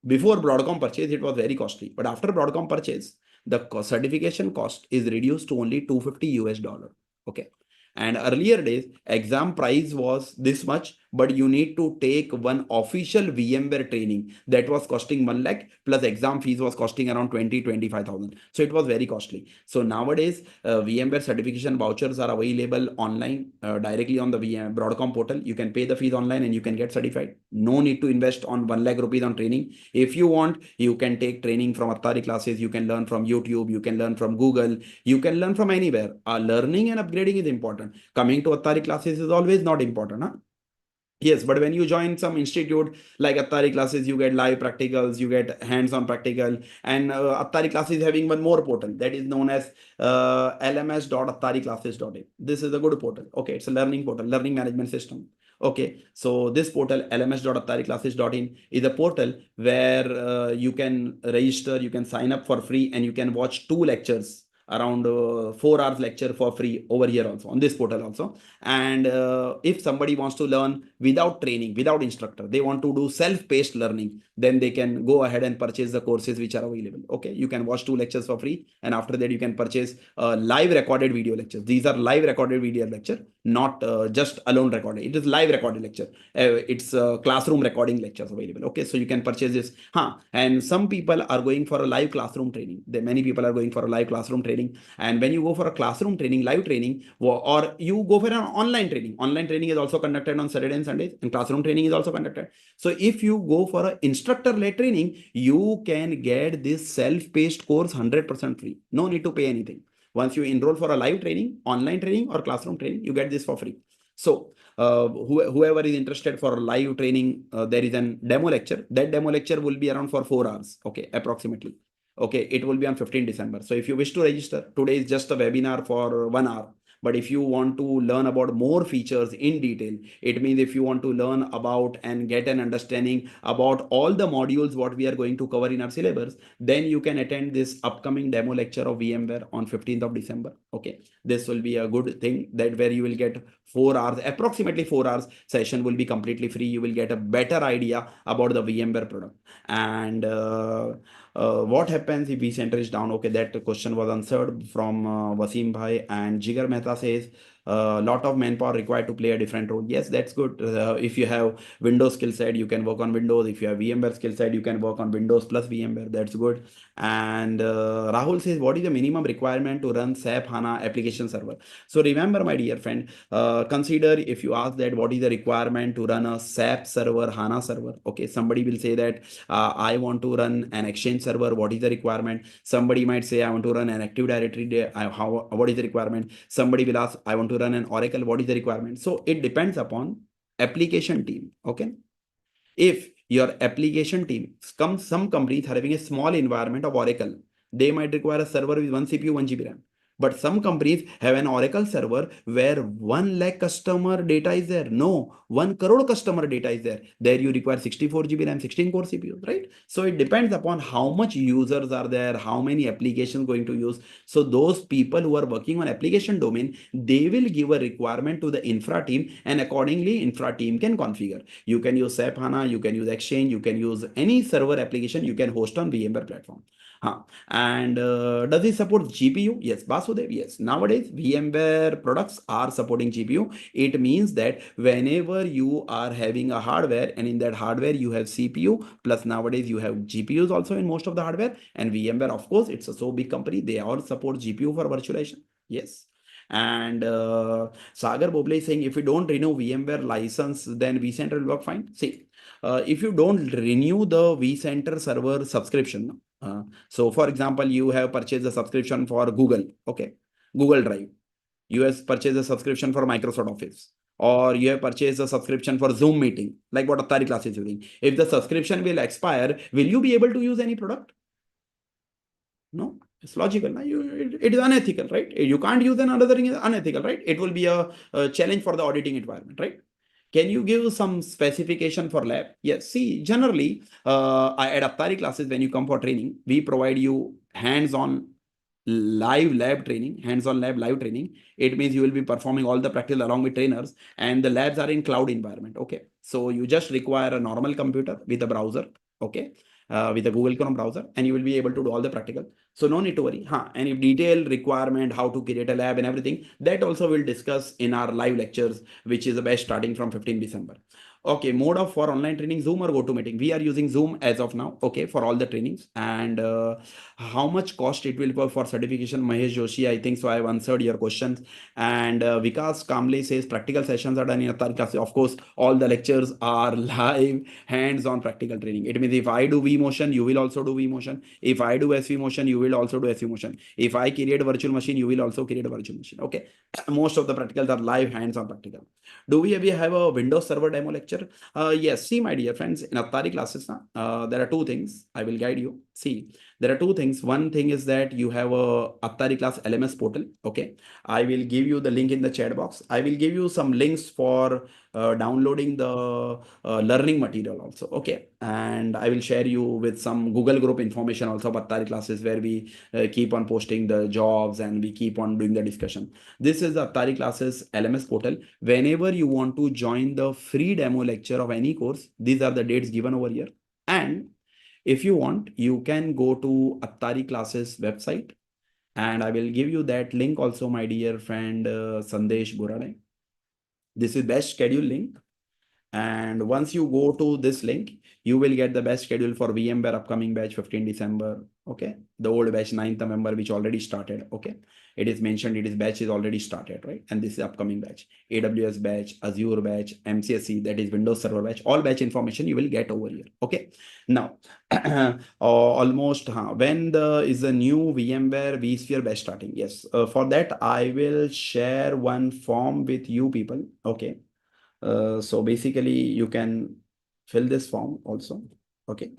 before Broadcom purchase, it was very costly. But after Broadcom purchase, the certification cost is reduced to only $250. Okay. And earlier days, exam price was this much, but you need to take one official VMware training that was costing 1 lakh plus exam fees was costing around 25,000. So it was very costly. So nowadays, VMware certification vouchers are available online directly on the Broadcom portal. You can pay the fees online and you can get certified. No need to invest on 1 lakh rupees on training. If you want, you can take training from Attari classes. You can learn from YouTube. You can learn from Google. You can learn from anywhere. Learning and upgrading is important. Coming to Attari classes is always not important. Huh? Yes, but when you join some institute like Attari classes, you get live practicals, you get hands-on practical, and Attari classes having one more portal that is known as lms.attariclasses.in. This is a good portal. Okay, it's a learning portal, learning management system. Okay, so this portal lms.attariclasses.in is a portal where you can register, you can sign up for free, and you can watch 2 lectures around 4 hours lecture for free over here also on this portal also. And if somebody wants to learn without training, without instructor, they want to do self-paced learning, then they can go ahead and purchase the courses which are available. Okay, you can watch 2 lectures for free, and after that you can purchase live recorded video lectures. These are live recorded video lecture, not just alone recorded. It is live recorded lecture. It's classroom recording lectures available. Okay, so you can purchase this. And some people are going for a live classroom training. Many people are going for a live classroom training. And when you go for a classroom training, live training, or you go for an online training is also conducted on Saturday and Sundays, and classroom training is also conducted. So if you go for an instructor-led training, you can get this self-paced course 100% free. No need to pay anything. Once you enroll for a live training, online training, or classroom training, you get this for free. So whoever is interested for live training, there is a demo lecture. That demo lecture will be around for 4 hours. Okay, approximately. Okay, it will be on 15 December. So if you wish to register, today is just a webinar for 1 hour. But if you want to learn about more features in detail, it means if you want to learn about and get an understanding about all the modules what we are going to cover in our syllabus, then you can attend this upcoming demo lecture of VMware on 15th of December. Okay, this will be a good thing, that where you will get 4 hours, approximately 4 hours session will be completely free. You will get a better idea about the VMware product. And what happens if vCenter is down? Okay, that question was answered from Wasim Bhai. And Jigar Mehta says, lot of manpower required to play a different role. Yes, that's good. If you have Windows skill set, you can work on Windows. If you have VMware skill set, you can work on Windows plus VMware. That's good. And Rahul says, what is the minimum requirement to run SAP HANA application server? So remember, my dear friend, consider if you ask that what is the requirement to run a SAP server, HANA server. Okay, somebody will say that I want to run an Exchange server. What is the requirement? Somebody might say I want to run an Active Directory. What is the requirement? Somebody will ask I want to run an Oracle. What is the requirement? So it depends upon application team. Okay, if your application team, some companies are having a small environment of Oracle, they might require a server with 1 CPU, 1 GB RAM. But some companies have an Oracle server where 1 lakh customer data is there. No, 1 crore customer data is there. There you require 64 GB RAM, 16 core CPU, right? So it depends upon how much users are there, how many applications going to use. So those people who are working on application domain, they will give a requirement to the infra team, and accordingly infra team can configure. You can use SAP HANA, you can use Exchange, you can use any server application you can host on VMware platform. And does it support GPU? Yes, Basudev, yes. Nowadays, VMware products are supporting GPU. It means that whenever you are having a hardware and in that hardware you have CPU, plus nowadays you have GPUs also in most of the hardware, and VMware, of course, it's a so big company, they all support GPU for virtualization. Yes. And Sagar Boble is saying if you don't renew VMware license, then vCenter will work fine. See, if you don't renew the vCenter server subscription, so for example, you have purchased a subscription for Google, okay, Google Drive. You have purchased a subscription for Microsoft Office, or you have purchased a subscription for Zoom meeting, like what Attari Classes is doing. If the subscription will expire, will you be able to use any product? No, it's logical. No? It is unethical, right? You can't use another thing, is unethical, right? It will be a challenge for the auditing environment, right? Can you give some specification for lab? Yes. See, generally, at Attari Classes, when you come for training, we provide you hands-on live lab training, hands-on lab live training. It means you will be performing all the practical along with trainers, and the labs are in cloud environment. Okay. So you just require a normal computer with a browser. Okay. With a Google Chrome browser, and you will be able to do all the practical. So no need to worry. And if detailed requirement, how to create a lab and everything, that also we'll discuss in our live lectures, which is the best starting from 15 December. Okay, mode of for online training, Zoom or GoToMeeting. We are using Zoom as of now, okay, for all the trainings. And how much cost it will go for certification? Mahesh Joshi, I think so I have answered your questions. And Vikas Kamble says practical sessions are done in Attari Classes. Of course, all the lectures are live, hands-on practical training. It means if I do vMotion, you will also do vMotion. If I do SV motion, you will also do SV motion. If I create a virtual machine, you will also create a virtual machine. Okay, most of the practicals are live, hands-on practical. Do we have a Windows Server demo lecture? Yes. See, my dear friends, in Attari Classes, there are two things. I will guide you. See, there are two things. One thing is that you have a Attari Class LMS portal. Okay, I will give you the link in the chat box. I will give you some links for downloading the learning material also. Okay, and I will share you with some Google group information also about Attari Classes, where we keep on posting the jobs and we keep on doing the discussion. This is the Attari Classes LMS portal. Whenever you want to join the free demo lecture of any course, these are the dates given over here. And if you want, you can go to Attari Classes website, and I will give you that link also, my dear friend Sandesh Burade. This is best schedule link. And once you go to this link, you will get the best schedule for VMware upcoming batch 15 December. Okay. The old batch 9th November, which already started. Okay. It is mentioned, it is batch is already started, right? And this is upcoming batch. AWS batch, Azure batch, MCSE, that is Windows Server batch, all batch information you will get over here. Okay. Now, almost when is the new VMware vSphere batch starting? Yes. For that, I will share one form with you people. Okay. So basically you can fill this form also. Okay.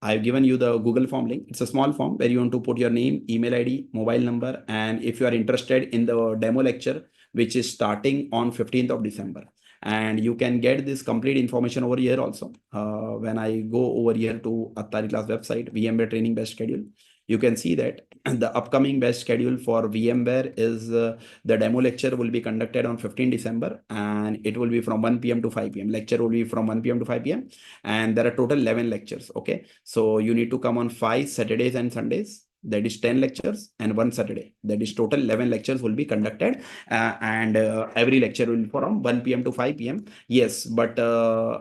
I've given you the Google form link. It's a small form where you want to put your name, email ID, mobile number, and if you are interested in the demo lecture, which is starting on 15th of December. And you can get this complete information over here also. When I go over here to Attari Class website, VMware training batch schedule, you can see that the upcoming batch schedule for VMware is the demo lecture will be conducted on 15 December, and it will be from 1 p.m. to 5 p.m. Lecture will be from 1 p.m. to 5 p.m. and there are total 11 lectures. Okay, so you need to come on 5 Saturdays and Sundays. that is 10 lectures, and 1 Saturday, that is total 11 lectures will be conducted, and every lecture will be from 1 p.m. to 5 p.m. Yes, but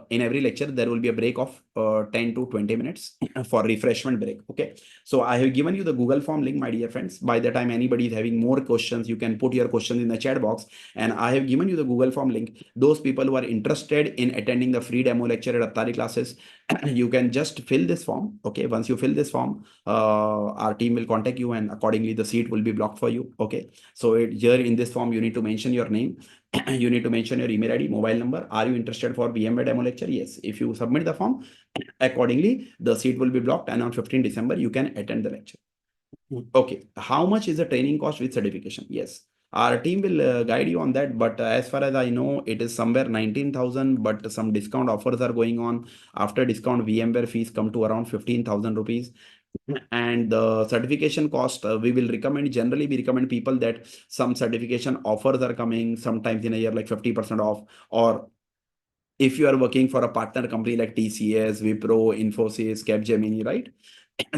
in every lecture there will be a break of 10 to 20 minutes for refreshment break. Okay, so I have given you the Google form link, my dear friends. By the time anybody is having more questions, you can put your questions in the chat box, and I have given you the Google form link. Those people who are interested in attending the free demo lecture at Attari Classes, you can just fill this form. Okay, once you fill this form, our team will contact you, and accordingly the seat will be blocked for you. Okay, so here in this form you need to mention your name, you need to mention your email ID, mobile number. Are you interested for VMware demo lecture? Yes. If you submit the form, accordingly the seat will be blocked, and on 15 December you can attend the lecture. Okay, how much is the training cost with certification? Yes, our team will guide you on that, but as far as I know, it is somewhere 19,000, but some discount offers are going on. After discount, VMware fees come to around 15,000 rupees. And the certification cost, we will recommend, generally we recommend people that some certification offers are coming sometimes in a year, like 50% off, or if you are working for a partner company like TCS, Wipro, Infosys, Capgemini, right?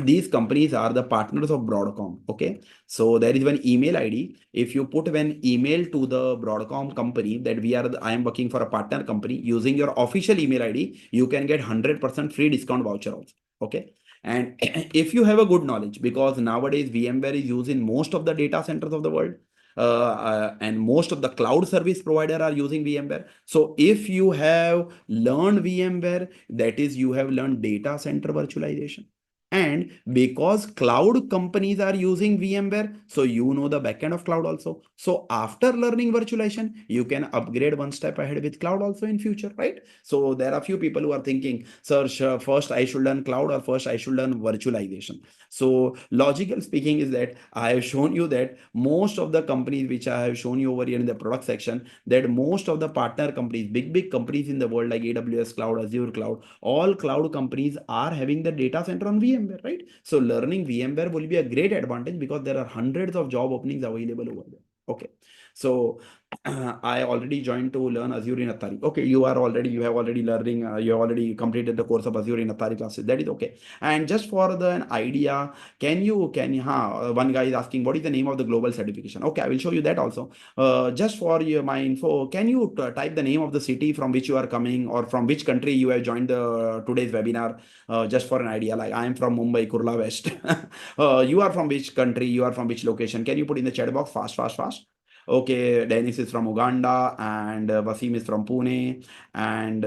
These companies are the partners of Broadcom. Okay, so there is one email ID. If you put one email to the Broadcom company that I am working for a partner company, using your official email ID, you can get 100% free discount voucher also. Okay, and if you have a good knowledge, because nowadays VMware is used in most of the data centers of the world, and most of the cloud service provider are using VMware. So if you have learned VMware, that is, you have learned data center virtualization. And because cloud companies are using VMware, so you know the backend of cloud also. So after learning virtualization, you can upgrade one step ahead with cloud also in future, right? So there are few people who are thinking, sir, first I should learn cloud or first I should learn virtualization. So logical speaking is that I have shown you that most of the companies which I have shown you over here in the product section, that most of the partner companies, big companies in the world like AWS Cloud, Azure Cloud, all cloud companies are having the data center on VMware, right? So learning VMware will be a great advantage because there are hundreds of job openings available over there. Okay, so I already joined to learn Azure in Attari. Okay, you have already learning, you have already completed the course of Azure in Attari classes. That is okay. And just for an idea, one guy is asking, what is the name of the global certification? Okay, I will show you that also. Just for my info, can you type the name of the city from which you are coming, or from which country you have joined the today's webinar? Just for an idea, like I am from Mumbai, Kurla West. You are from which country? You are from which location? Can you put in the chat box fast? Okay, Dennis is from Uganda, and Wasim is from Pune, and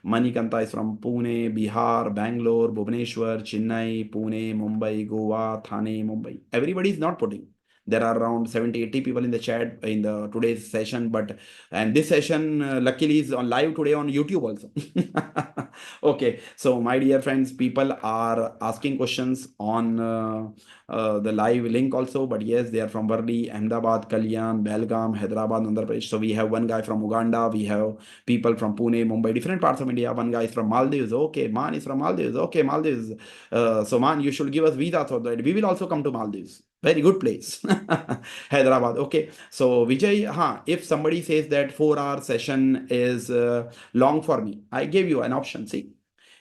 Manikanta is from Pune, Bihar, Bangalore, Bhubaneswar, Chennai, Pune, Mumbai, Goa, Thane, Mumbai. Everybody is not putting. There are around 70-80 people in the chat in the today's session, and this session luckily is on live today on YouTube also. Okay, so my dear friends, people are asking questions on the live link also, but yes, they are from Varli, Ahmedabad, Kalyan, Belgaum, Hyderabad, Andhra Pradesh. So we have one guy from Uganda, we have people from Pune, Mumbai, different parts of India. One guy is from Maldives. Okay, Man is from Maldives. Okay, Maldives. So Man, you should give us visa so that we will also come to Maldives. Very good place. Hyderabad. Okay. So Vijay, if somebody says that 4-hour session is long for me, I gave you an option. See,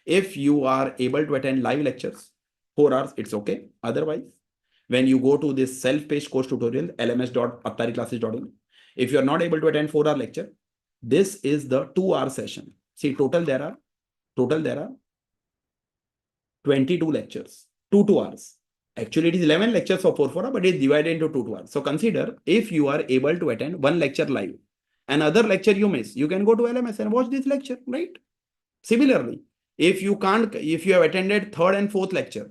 if you are able to attend live lectures, 4 hours, it's okay. Otherwise, when you go to this self-paced course tutorial, lms.attariclasses.in, if you are not able to attend 4-hour lecture, this is the 2-hour session. See, total there are 22 lectures, 2 hours. Actually, it is 11 lectures for 4 hours, but it is divided into 2 hours. So consider, if you are able to attend one lecture live, another lecture you miss, you can go to LMS and watch this lecture, right? Similarly, if you have attended third and fourth lecture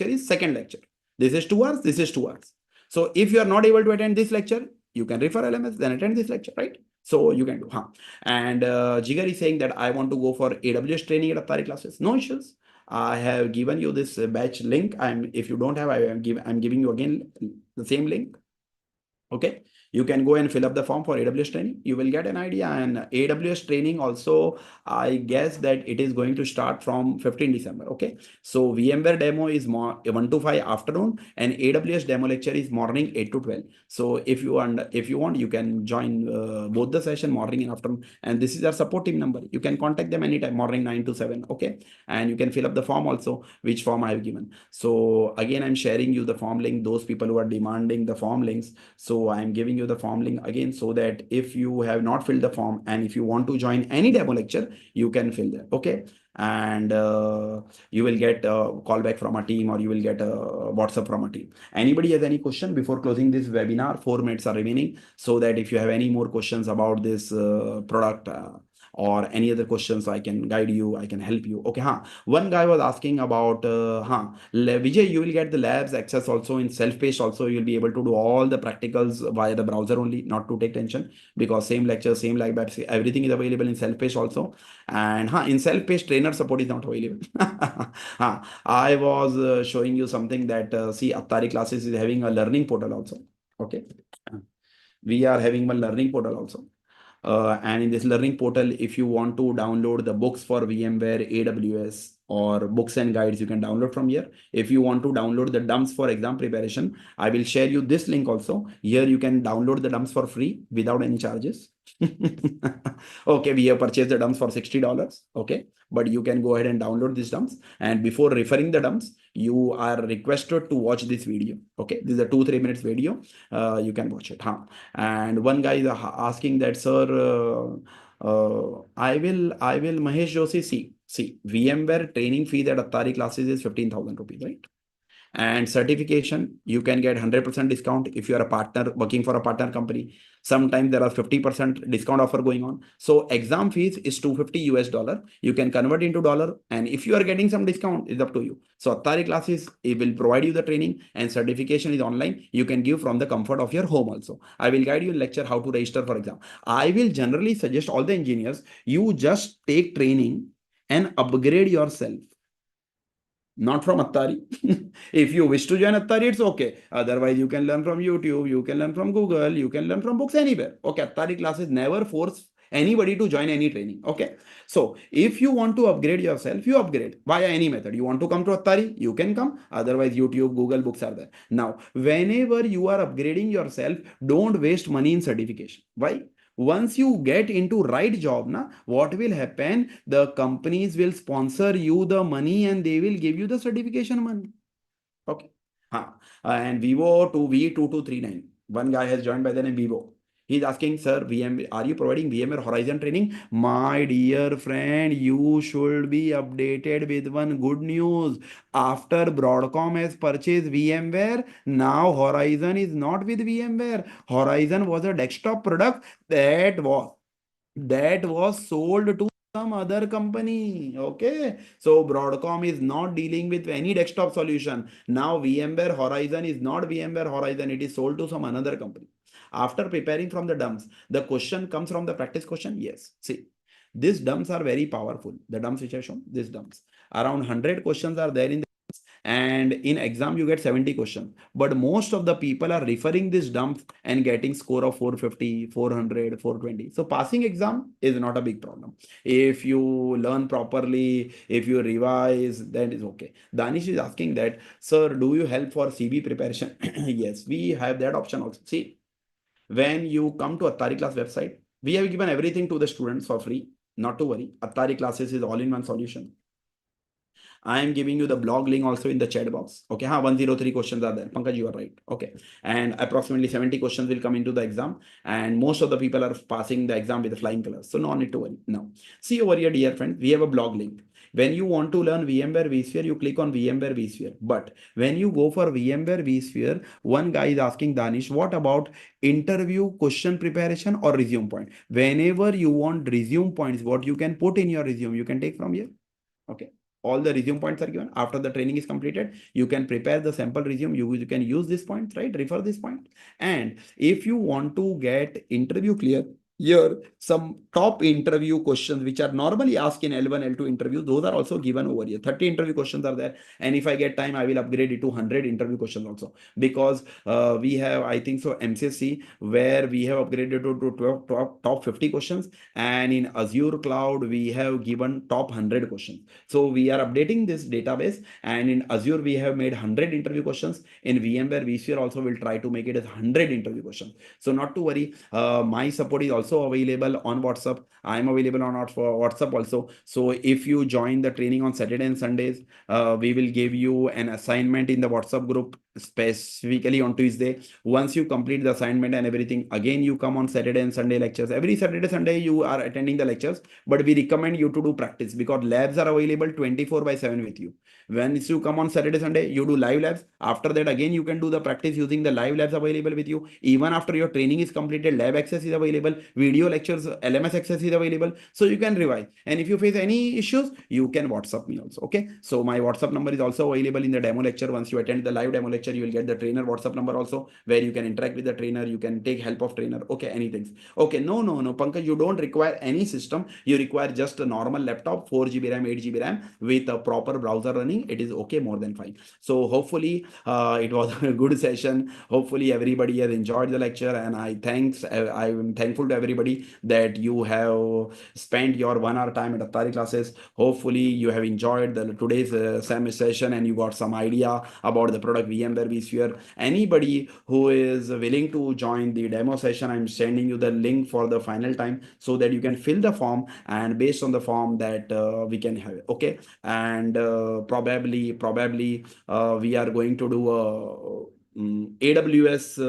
is second lecture. This is 2 hours, this is 2 hours. So if you are not able to attend this lecture, you can refer LMS, then attend this lecture, right? So you can do. And Jigar is saying that I want to go for AWS training at Attari Classes. No issues. I have given you this batch link. If you don't have, I'm giving you again the same link. Okay, You can go and fill up the form for AWS training. You will get an idea. And AWS training also, I guess that it is going to start from 15 December. Okay. So VMware demo is 1 to 5 afternoon, and AWS demo lecture is morning 8 to 12. So if you want, you can join both the session, morning and afternoon. And this is our support team number. You can contact them anytime, morning 9 to 7. Okay. And you can fill up the form also, which form I have given. So again, I'm sharing you the form link, those people who are demanding the form links. So I'm giving you the form link again, so that if you have not filled the form and if you want to join any demo lecture, you can fill that. Okay. And you will get a call back from a team, or you will get a WhatsApp from a team. Anybody has any question before closing this webinar? 4 minutes are remaining, so that if you have any more questions about this product, or any other questions, I can guide you, I can help you. Okay. One guy was asking about Vijay, you will get the labs access also in self-paced. Also, you'll be able to do all the practicals via the browser only, not to take tension, because same lecture, same live batch, everything is available in self-paced also. And in self-paced, trainer support is not available. I was showing you something that see, Attari Classes is having a learning portal also. Okay. We are having one learning portal also. And in this learning portal, if you want to download the books for VMware, AWS, or books and guides, you can download from here. If you want to download the dumps for exam preparation, I will share you this link also. Here you can download the dumps for free without any charges. Okay, we have purchased the dumps for $60. Okay, but you can go ahead and download these dumps. And before referring the dumps, you are requested to watch this video. Okay, this is a 2-3 minutes video. You can watch it. And one guy is asking that, sir, I will Mahesh Joshi, see, VMware training fee that Attari Classes is 15,000 rupees, right? And certification, you can get 100% discount if you are a partner working for a partner company. Sometimes there are 50% discount offer going on. So exam fees is $250. You can convert into dollar, and if you are getting some discount, it's up to you. So Attari Classes, it will provide you the training, and certification is online. You can give from the comfort of your home also. I will guide you in lecture how to register for exam. I will generally suggest all the engineers, you just take training and upgrade yourself. Not from Attari. If you wish to join Attari, it's okay. Otherwise, you can learn from YouTube, you can learn from Google, you can learn from books anywhere. Okay, Attari Classes never force anybody to join any training. Okay. So if you want to upgrade yourself, you upgrade via any method. You want to come to Attari, you can come. Otherwise, YouTube, Google books are there. Now, whenever you are upgrading yourself, don't waste money in certification. Why? Once you get into right job, what will happen? The companies will sponsor you the money, and they will give you the certification money. Okay. And Vivo to V2239. One guy has joined by the name Vivo. He's asking, sir, are you providing VMware Horizon training? My dear friend, you should be updated with one good news. After Broadcom has purchased VMware, now Horizon is not with VMware. Horizon was a desktop product that was sold to some other company. Okay, so Broadcom is not dealing with any desktop solution. Now VMware Horizon is not VMware Horizon, it is sold to some another company. After preparing from the dumps, the question comes from the practice question. Yes, see, these dumps are very powerful. The dumps which I shown, these dumps, around 100 questions are there in the, and in exam you get 70 questions, but most of the people are referring this dump and getting score of 450, 400, 420. So passing exam is not a big problem. If you learn properly, if you revise, then it's okay. Danish is asking that, sir, do you help for CB preparation? Yes, we have that option also. See, when you come to Attari Class website, we have given everything to the students for free. Not to worry, Attari Classes is all-in-one solution. I am giving you the blog link also in the chat box. Okay, 103 questions are there. Pankaj, you are right. Okay, and approximately 70 questions will come into the exam, and most of the people are passing the exam with the flying colors. So no need to worry. Now, see over here, dear friend, we have a blog link. When you want to learn VMware vSphere, you click on VMware vSphere. But when you go for VMware vSphere, one guy is asking Danish, what about interview question preparation or resume point? Whenever you want resume points, what you can put in your resume, you can take from here. Okay. All the resume points are given. After the training is completed, you can prepare the sample resume. You can use this point, right? Refer this point. And if you want to get interview clear, Here, some top interview questions which are normally asked in L1, L2 interview, those are also given over here. 30 interview questions are there. And if I get time, I will upgrade it to 100 interview questions also. Because we have, I think so, MCSE, where we have upgraded to 12, top 50 questions. And in Azure Cloud, we have given top 100 questions. So we are updating this database. And in Azure, we have made 100 interview questions. In VMware vSphere also will try to make it as 100 interview questions. So not to worry, my support is also available on WhatsApp. I am available on WhatsApp also. So if you join the training on Saturday and Sundays, we will give you an assignment in the WhatsApp group specifically on Tuesday. Once you complete the assignment and everything, again you come on Saturday and Sunday lectures. Every Saturday, Sunday you are attending the lectures, but we recommend you to do practice because labs are available 24/7 with you. Once you come on Saturday, Sunday, you do live labs. After that, again, you can do the practice using the live labs available with you. Even after your training is completed, lab access is available, video lectures, LMS access is available. So you can revise. And if you face any issues, you can WhatsApp me also. Okay. So my WhatsApp number is also available in the demo lecture. Once you attend the live demo lecture, you will get the trainer WhatsApp number also, where you can interact with the trainer. You can take help of trainer. Okay. Anything. Okay. No, Pankaj, you don't require any system. You require just a normal laptop, 4 GB RAM, 8 GB RAM with a proper browser running. It is okay, more than fine. So hopefully it was a good session. Hopefully everybody has enjoyed the lecture, and I am thankful to everybody that you have spent your 1 hour time at Attari classes. Hopefully you have enjoyed the today's session and you got some idea about the product VMware vSphere. Anybody who is willing to join the demo session, I'm sending you the link for the final time so that you can fill the form, and based on the form that we can have it. Okay. And probably we are going to do a AWS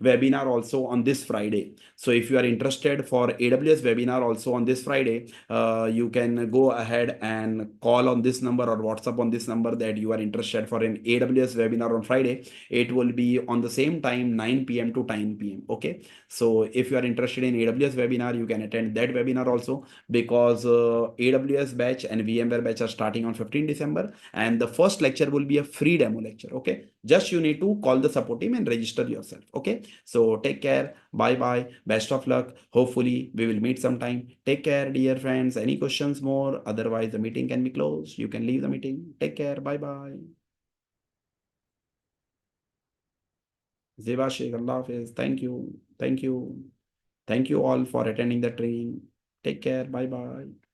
webinar also on this Friday. So if you are interested for AWS webinar also on this Friday, you can go ahead and call on this number or WhatsApp on this number that you are interested for an AWS webinar on Friday. It will be on the same time, 9 p.m. to 10 p.m. Okay. So if you are interested in AWS webinar, you can attend that webinar also, because AWS batch and VMware batch are starting on 15 December, and the first lecture will be a free demo lecture. Okay. Just you need to call the support team and register yourself. Okay. So take care. Bye bye. Best of luck. Hopefully we will meet sometime. Take care, dear friends. Any questions more? Otherwise, the meeting can be closed. You can leave the meeting. Take care. Bye bye. Ziva Sheikh, Allah Hafiz. Thank you. Thank you. Thank you all for attending the training. Take care. Bye bye.